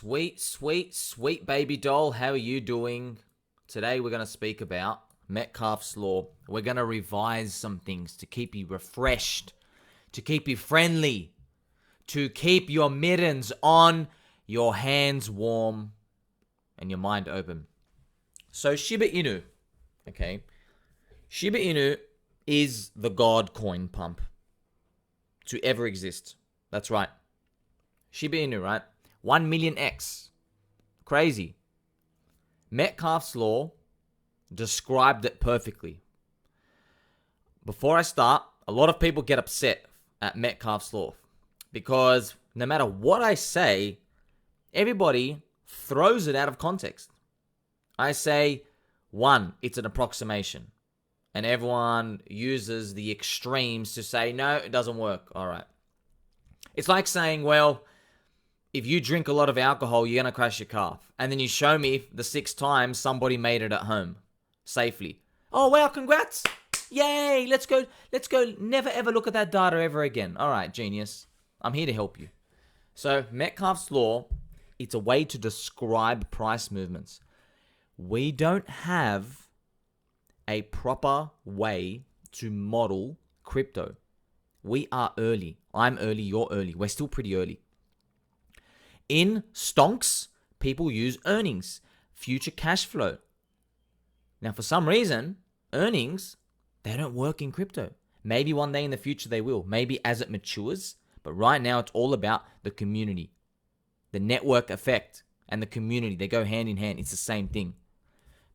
Sweet, sweet, sweet baby doll. How are you doing? Today we're going to speak about Metcalfe's Law. We're going to revise some things to keep you refreshed, to keep you friendly, to keep your mittens on, your hands warm, and your mind open. So Shiba Inu, okay? Shiba Inu is the god coin pump to ever exist. That's right. Shiba Inu, right? 1 million X. Crazy. Metcalfe's Law described it perfectly. Before I start, a lot of people get upset at Metcalfe's Law because no matter what I say, everybody throws it out of context. I say, 1, it's an approximation. And everyone uses the extremes to say, no, it doesn't work. All right. It's like saying, well, if you drink a lot of alcohol, you're going to crash your car. And then you show me the 6th time somebody made it at home safely. Oh, wow, congrats. Yay, let's go. Never ever look at that data ever again. All right, genius. I'm here to help you. So Metcalfe's Law, it's a way to describe price movements. We don't have a proper way to model crypto. We are early. I'm early, you're early. We're still pretty early. In stonks, people use earnings, future cash flow. Now, for some reason, earnings, they don't work in crypto. Maybe one day in the future they will. Maybe as it matures. But right now, it's all about the community. The network effect and the community, they go hand in hand. It's the same thing.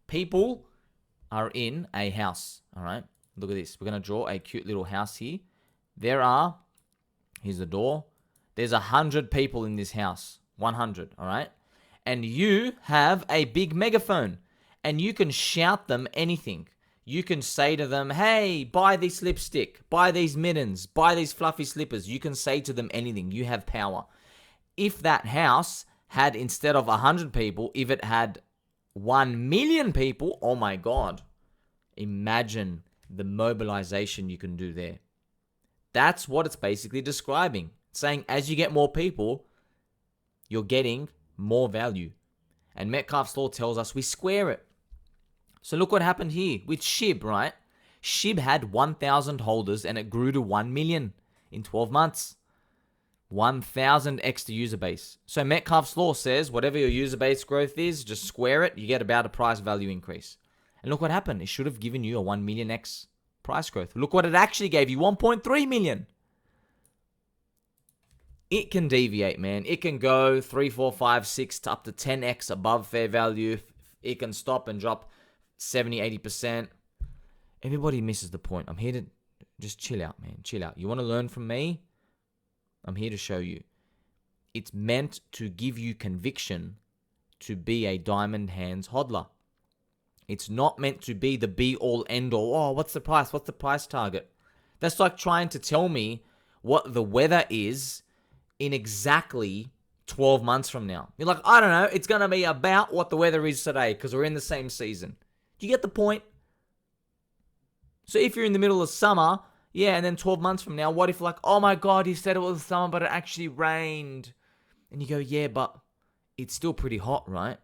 People are in a house, all right? Look at this. We're going to draw a cute little house here. Here's the door. There's 100 people in this house. 100, all right? And you have a big megaphone. And you can shout them anything. You can say to them, hey, buy this lipstick. Buy these mittens. Buy these fluffy slippers. You can say to them anything. You have power. If that house had, instead of 100 people, if it had 1 million people, oh my God. Imagine the mobilization you can do there. That's what it's basically describing. Saying as you get more people, you're getting more value. And Metcalfe's Law tells us we square it. So look what happened here with SHIB, right? SHIB had 1,000 holders and it grew to 1 million in 12 months. 1,000 extra user base. So Metcalfe's Law says whatever your user base growth is, just square it, you get about a price value increase. And look what happened. It should have given you a 1 million X price growth. Look what it actually gave you, 1.3 million. It can deviate, man. It can go 3, 4, 5, 6 to up to 10x above fair value. It can stop and drop 70, 80%. Everybody misses the point. I'm here to just chill out, man. Chill out. You want to learn from me? I'm here to show you. It's meant to give you conviction to be a diamond hands hodler. It's not meant to be the be-all, end-all. Oh, what's the price? What's the price target? That's like trying to tell me what the weather is in exactly 12 months from now. You're like, I don't know. It's going to be about what the weather is today because we're in the same season. Do you get the point? So if you're in the middle of summer, yeah, and then 12 months from now, what if like, oh my God, he said it was summer, but it actually rained. And you go, yeah, but it's still pretty hot, right?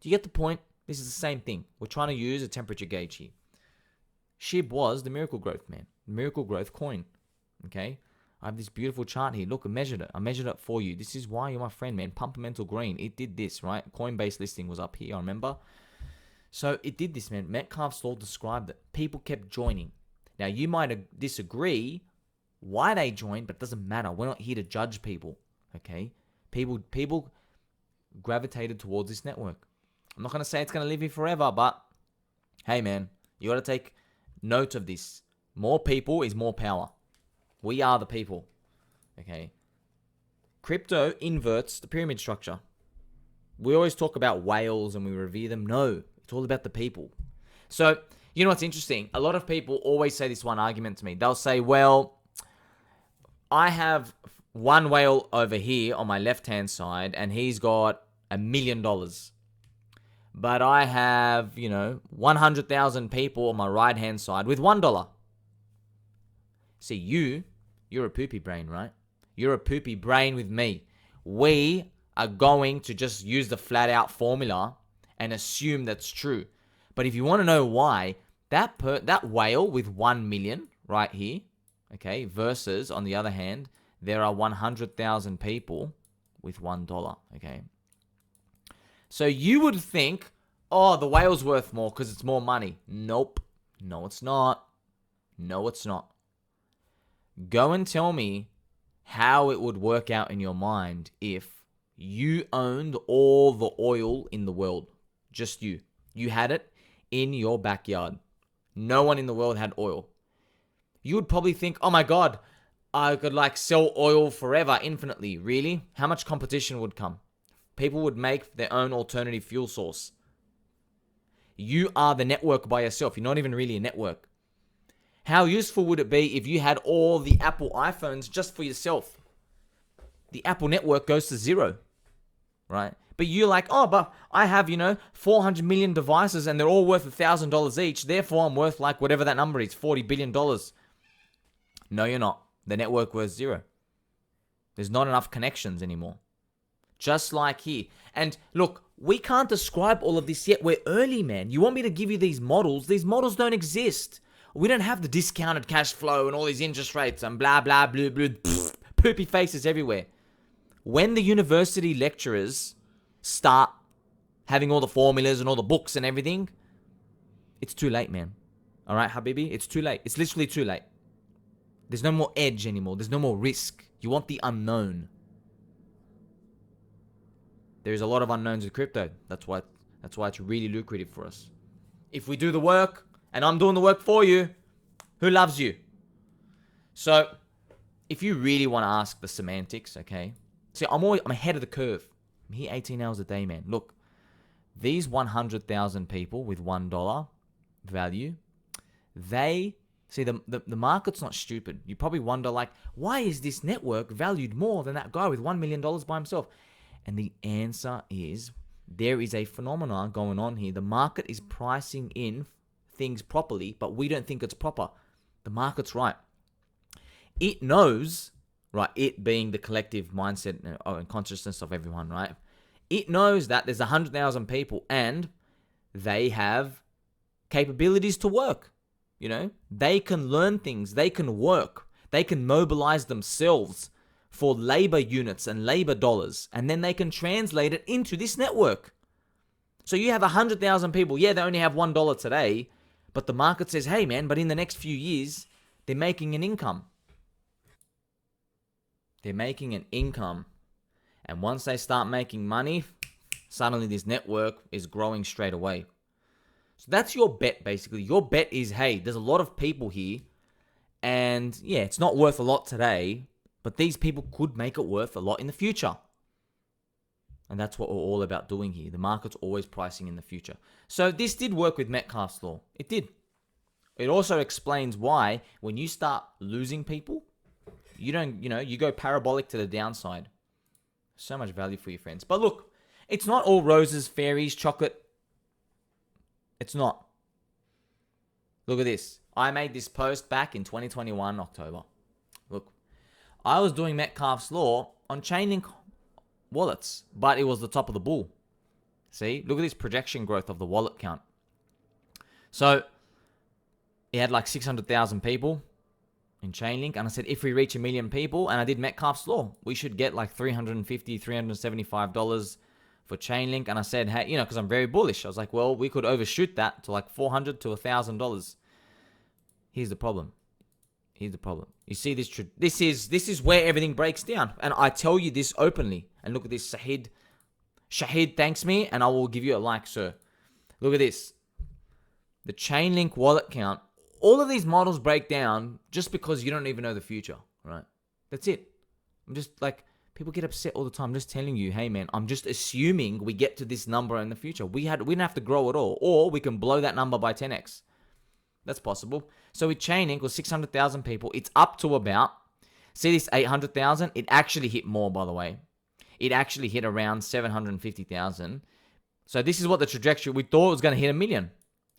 Do you get the point? This is the same thing. We're trying to use a temperature gauge here. SHIB was the miracle growth, man. Miracle growth coin. Okay? I have this beautiful chart here. Look, I measured it. I measured it for you. This is why you're my friend, man. Pumpamental Green. It did this, right? Coinbase listing was up here, I remember. So it did this, man. Metcalfe's Law described it. People kept joining. Now, you might disagree why they joined, but it doesn't matter. We're not here to judge people, okay? People gravitated towards this network. I'm not going to say it's going to live here forever, but hey, man, you got to take note of this. More people is more power. We are the people, okay? Crypto inverts the pyramid structure. We always talk about whales and we revere them. No, it's all about the people. So, you know what's interesting? A lot of people always say this one argument to me. They'll say, well, I have one whale over here on my left-hand side and he's got $1 million. But I have, 100,000 people on my right-hand side with $1. See, you're a poopy brain, right? You're a poopy brain with me. We are going to just use the flat out formula and assume that's true. But if you want to know why, that whale with 1 million right here, okay, versus on the other hand, there are 100,000 people with $1, okay? So you would think, oh, the whale's worth more because it's more money. Nope. No, it's not. No, it's not. Go and tell me how it would work out in your mind if you owned all the oil in the world. Just you. You had it in your backyard. No one in the world had oil. You would probably think, oh my God, I could like sell oil forever, infinitely. Really? How much competition would come? People would make their own alternative fuel source. You are the network by yourself. You're not even really a network. How useful would it be if you had all the Apple iPhones just for yourself? The Apple network goes to zero, right? But you're like, oh, but I have, 400 million devices and they're all worth $1,000 each. Therefore, I'm worth like whatever that number is, $40 billion. No, you're not. The network worth zero. There's not enough connections anymore. Just like here. And look, we can't describe all of this yet. We're early, man. You want me to give you these models? These models don't exist. We don't have the discounted cash flow and all these interest rates and blah, blah, blue, blue, poopy faces everywhere. When the university lecturers start having all the formulas and all the books and everything, it's too late, man. All right, Habibi? It's too late. It's literally too late. There's no more edge anymore. There's no more risk. You want the unknown. There's a lot of unknowns with crypto. That's why it's really lucrative for us. If we do the work, and I'm doing the work for you, who loves you? So, if you really want to ask the semantics, okay? See, I'm ahead of the curve. I'm here 18 hours a day, man. Look, these 100,000 people with $1 value, the market's not stupid. You probably wonder, like, why is this network valued more than that guy with $1 million by himself? And the answer is, there is a phenomenon going on here. The market is pricing in things properly, but we don't think it's proper. The market's right. It knows, right, it being the collective mindset and consciousness of everyone, right? It knows that there's 100,000 people and they have capabilities to work. They can learn things, they can work, they can mobilize themselves for labor units and labor dollars, and then they can translate it into this network. So you have 100,000 people. Yeah, they only have $1 today, but the market says, hey man, but in the next few years, they're making an income. They're making an income. And once they start making money, suddenly this network is growing straight away. So that's your bet, basically. Your bet is, hey, there's a lot of people here, and yeah, it's not worth a lot today, but these people could make it worth a lot in the future. And that's what we're all about doing here. The market's always pricing in the future. So this did work with Metcalfe's law. It did. It also explains why when you start losing people, you go parabolic to the downside. So much value for your friends. But look, it's not all roses, fairies, chocolate. It's not. Look at this. I made this post back in 2021, October. Look, I was doing Metcalfe's law on ChainLink wallets, but it was the top of the bull. See, look at this projection growth of the wallet count. So it had like 600,000 people in ChainLink, and I said, if we reach 1 million people, and I did Metcalfe's law, we should get like $350, $375 for ChainLink. And I said, hey, because I'm very bullish. I was like, well, we could overshoot that to like $400 to $1,000. Here's the problem. You see this? This is where everything breaks down, and I tell you this openly. And look at this, Shahid thanks me, and I will give you a like, sir. Look at this. The ChainLink wallet count. All of these models break down just because you don't even know the future, right? That's it. I'm just like, people get upset all the time. I'm just telling you, hey man, I'm just assuming we get to this number in the future. We didn't have to grow at all, or we can blow that number by 10x. That's possible. So with ChainLink with 600,000 people, it's up to about, see this 800,000? It actually hit more, by the way. It actually hit around 750,000. So this is what the trajectory, we thought it was going to hit 1 million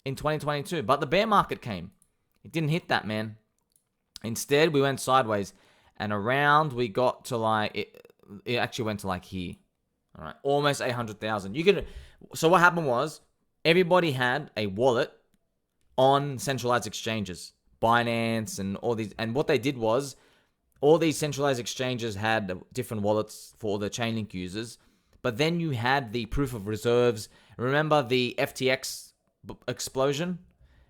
in 2022. But the bear market came. It didn't hit that, man. Instead, we went sideways. And around, we got to like, it actually went to like here. All right, almost 800,000. So what happened was everybody had a wallet on centralized exchanges, Binance and all these. And what they did was all these centralized exchanges had different wallets for the ChainLink users. But then you had the proof of reserves. Remember the FTX explosion?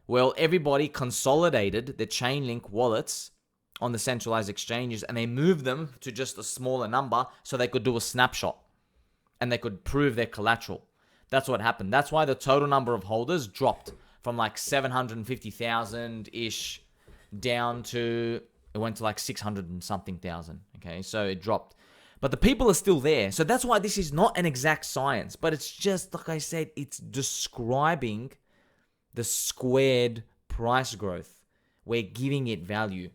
Well, everybody consolidated the ChainLink wallets on the centralized exchanges and they moved them to just a smaller number so they could do a snapshot and they could prove their collateral. That's what happened. That's why the total number of holders dropped from like 750,000-ish down to, it went to like 600 and something thousand. Okay, so it dropped. But the people are still there. So that's why this is not an exact science. But it's just, like I said, it's describing the squared price growth. We're giving it value.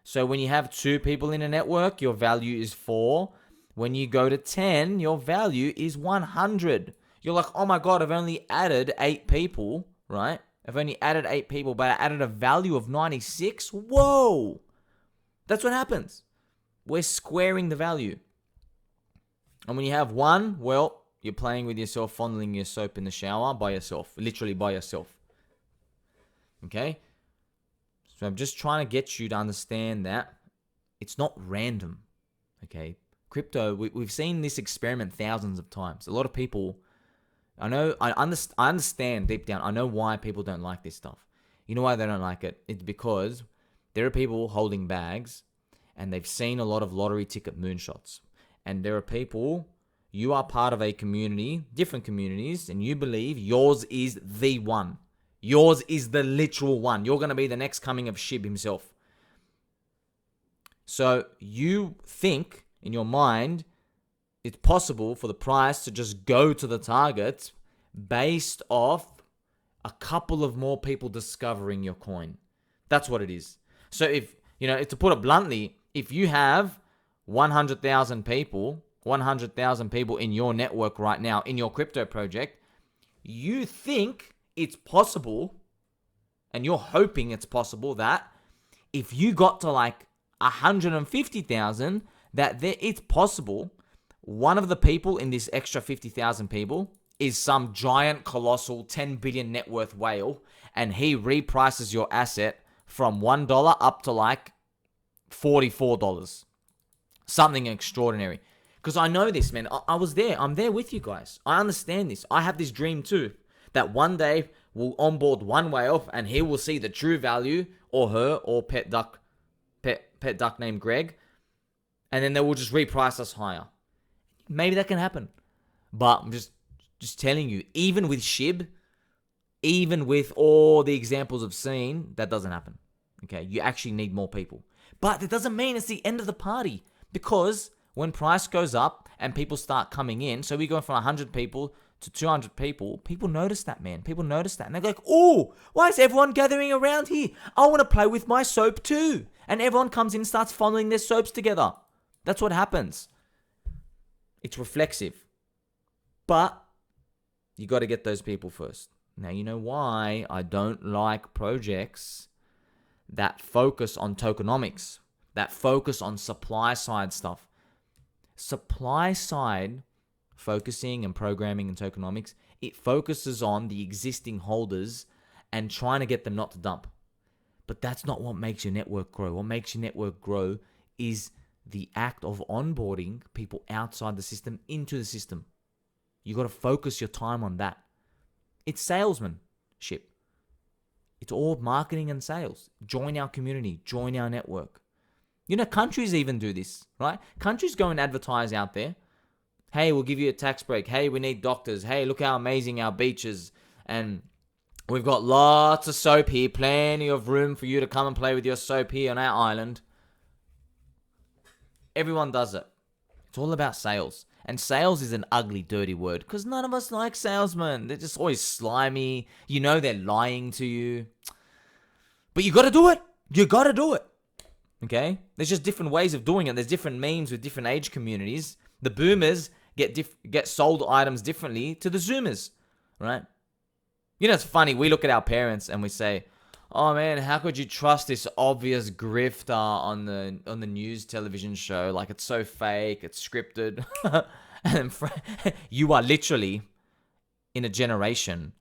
So when you have 2 people in a network, your value is 4. When you go to 10, your value is 100. You're like, oh my God, I've only added 8 people, right? I've only added 8 people, but I added a value of 96. Whoa! That's what happens. We're squaring the value. And when you have 1, well, you're playing with yourself, fondling your soap in the shower by yourself. Literally by yourself. Okay? So I'm just trying to get you to understand that it's not random. Okay? Crypto, we've seen this experiment thousands of times. A lot of people, I understand deep down, I know why people don't like this stuff. You know why they don't like it? It's because there are people holding bags and they've seen a lot of lottery ticket moonshots. And there are people, you are part of a community, different communities, and you believe yours is the one. Yours is the literal one. You're going to be the next coming of SHIB himself. So you think in your mind it's possible for the price to just go to the target based off a couple of more people discovering your coin. That's what it is. So if, to put it bluntly, if you have 100,000 people in your network right now, in your crypto project, you think it's possible, and you're hoping it's possible that if you got to like 150,000, it's possible one of the people in this extra 50,000 people is some giant, colossal, 10 billion net worth whale, and he reprices your asset from $1 up to like $44. Something extraordinary. Because I know this, man. I was there. I'm there with you guys. I understand this. I have this dream too. That one day we'll onboard one whale and he will see the true value, or her, or pet duck named Greg. And then they will just reprice us higher. Maybe that can happen. But I'm just telling you, even with SHIB, even with all the examples I've seen, that doesn't happen. Okay, you actually need more people. But it doesn't mean it's the end of the party. Because when price goes up and people start coming in, so we go from 100 people to 200 people, people notice that, man. People notice that. And they're like, oh, why is everyone gathering around here? I want to play with my soap too. And everyone comes in and starts funneling their soaps together. That's what happens. It's reflexive. But you got to get those people first. Now, you know why I don't like projects that focus on tokenomics, that focus on supply side stuff. Supply side focusing and programming and tokenomics, it focuses on the existing holders and trying to get them not to dump. But that's not what makes your network grow. What makes your network grow is the act of onboarding people outside the system into the system. You got to focus your time on that. It's salesmanship. It's all marketing and sales. Join our community. Join our network. Countries even do this, right? Countries go and advertise out there. Hey, we'll give you a tax break. Hey, we need doctors. Hey, look how amazing our beach is. And we've got lots of soap here. Plenty of room for you to come and play with your soap here on our island. Everyone does it. It's all about sales. And sales is an ugly, dirty word because none of us like salesmen. They're just always slimy. They're lying to you. But you got to do it. You got to do it. Okay? There's just different ways of doing it. There's different memes with different age communities. The boomers get sold items differently to the zoomers, right? It's funny. We look at our parents and we say, oh man, how could you trust this obvious grifter on the news television show? Like, it's so fake, it's scripted. And you are literally in a generation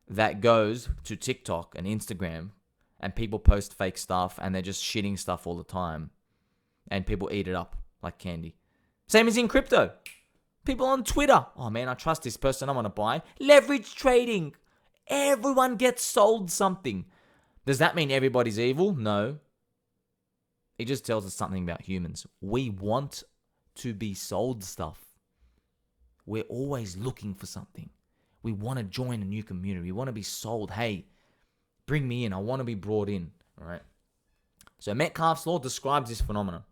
that goes to TikTok and Instagram and people post fake stuff and they're just shitting stuff all the time. And people eat it up like candy. Same as in crypto. People on Twitter. Oh man, I trust this person. I want to buy. Leverage trading. Everyone gets sold something. Does that mean everybody's evil? No. It just tells us something about humans. We want to be sold stuff. We're always looking for something. We want to join a new community. We want to be sold. Hey, bring me in. I want to be brought in. All right. So Metcalfe's law describes this phenomenon.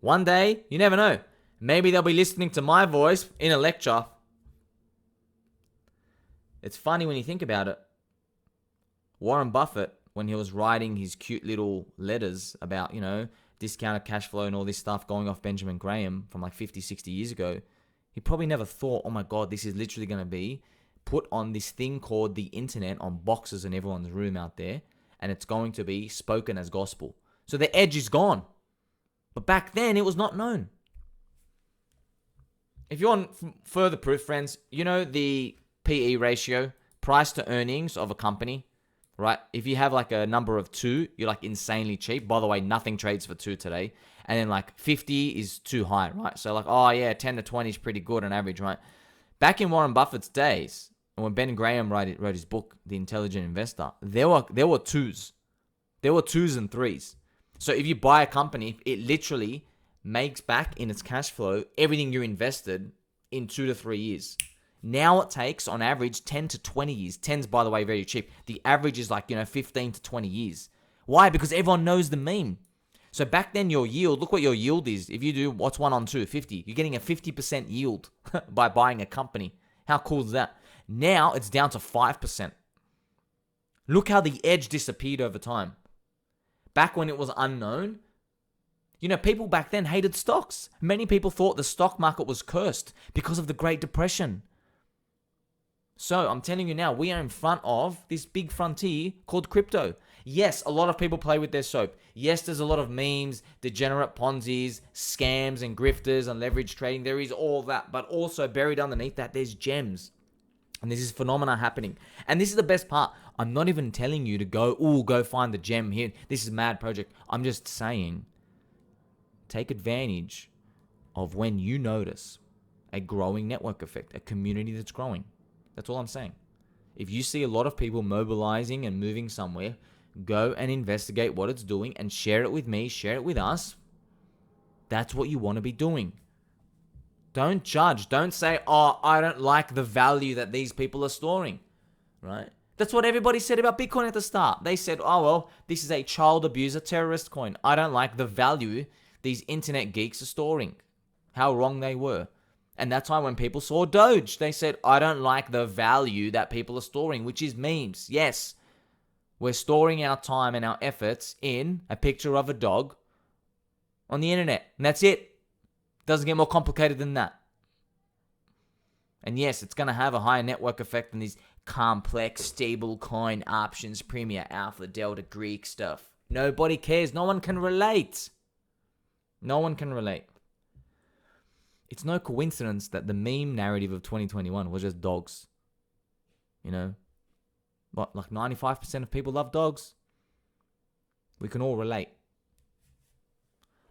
One day, you never know. Maybe they'll be listening to my voice in a lecture. It's funny when you think about it. Warren Buffett, when he was writing his cute little letters about, discounted cash flow and all this stuff going off Benjamin Graham from like 50, 60 years ago, he probably never thought, oh my God, this is literally going to be put on this thing called the internet on boxes in everyone's room out there, and it's going to be spoken as gospel. So the edge is gone. But back then, it was not known. If you want further proof, friends, the PE ratio, price to earnings of a company, right? If you have like a number of 2, you're like insanely cheap. By the way, nothing trades for 2 today. And then like 50 is too high, right? So like, 10 to 20 is pretty good on average, right? Back in Warren Buffett's days, when Ben Graham wrote his book, The Intelligent Investor, there were 2s. There were 2s and 3s. So if you buy a company, it literally makes back in its cash flow everything you invested in 2 to 3 years. Now it takes, on average, 10 to 20 years. 10's, by the way, very cheap. The average is like, 15 to 20 years. Why? Because everyone knows the meme. So back then, your yield, look what your yield is. If you do, what's 1 on 2? 50. You're getting a 50% yield by buying a company. How cool is that? Now it's down to 5%. Look how the edge disappeared over time. Back when it was unknown, people back then hated stocks. Many people thought the stock market was cursed because of the Great Depression. So I'm telling you now, we are in front of this big frontier called crypto. Yes, a lot of people play with their soap. Yes, there's a lot of memes, degenerate Ponzi's, scams and grifters and leverage trading. There is all that. But also buried underneath that, there's gems. And this is phenomena happening. And this is the best part. I'm not even telling you to go find the gem here. This is a mad project. I'm just saying, take advantage of when you notice a growing network effect, a community that's growing. That's all I'm saying. If you see a lot of people mobilizing and moving somewhere, go and investigate what it's doing and share it with me, share it with us. That's what you want to be doing. Don't judge. Don't say, I don't like the value that these people are storing, right? That's what everybody said about Bitcoin at the start. They said, this is a child abuser terrorist coin. I don't like the value these internet geeks are storing. How wrong they were. And that's why when people saw Doge, they said, I don't like the value that people are storing, which is memes. Yes, we're storing our time and our efforts in a picture of a dog on the internet. And that's it. Doesn't get more complicated than that. And yes, it's going to have a higher network effect than these complex stable coin options, Premier, Alpha, Delta, Greek stuff. Nobody cares. No one can relate. No one can relate. It's no coincidence that the meme narrative of 2021 was just dogs. Like 95% of people love dogs. We can all relate.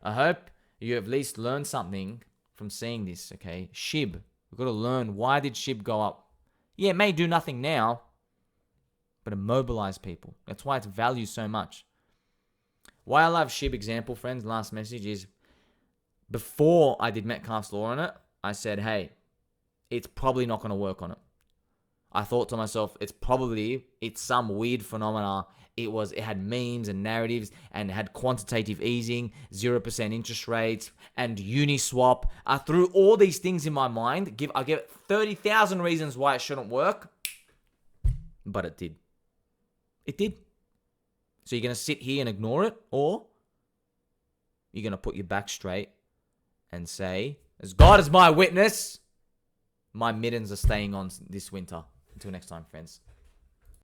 I hope you at least learned something from seeing this, okay? SHIB. We've got to learn, why did SHIB go up? Yeah, it may do nothing now, but it mobilized people. That's why it's valued so much. Why I love SHIB example, friends, last message is, before I did Metcalfe's law on it, I said, hey, it's probably not going to work on it. I thought to myself, it's some weird phenomena. It had memes and narratives and had quantitative easing, 0% interest rates, and Uniswap. I threw all these things in my mind. I give it 30,000 reasons why it shouldn't work. But it did. It did. So you're going to sit here and ignore it? Or you're going to put your back straight and say, as God is my witness, my mittens are staying on this winter. Until next time, friends.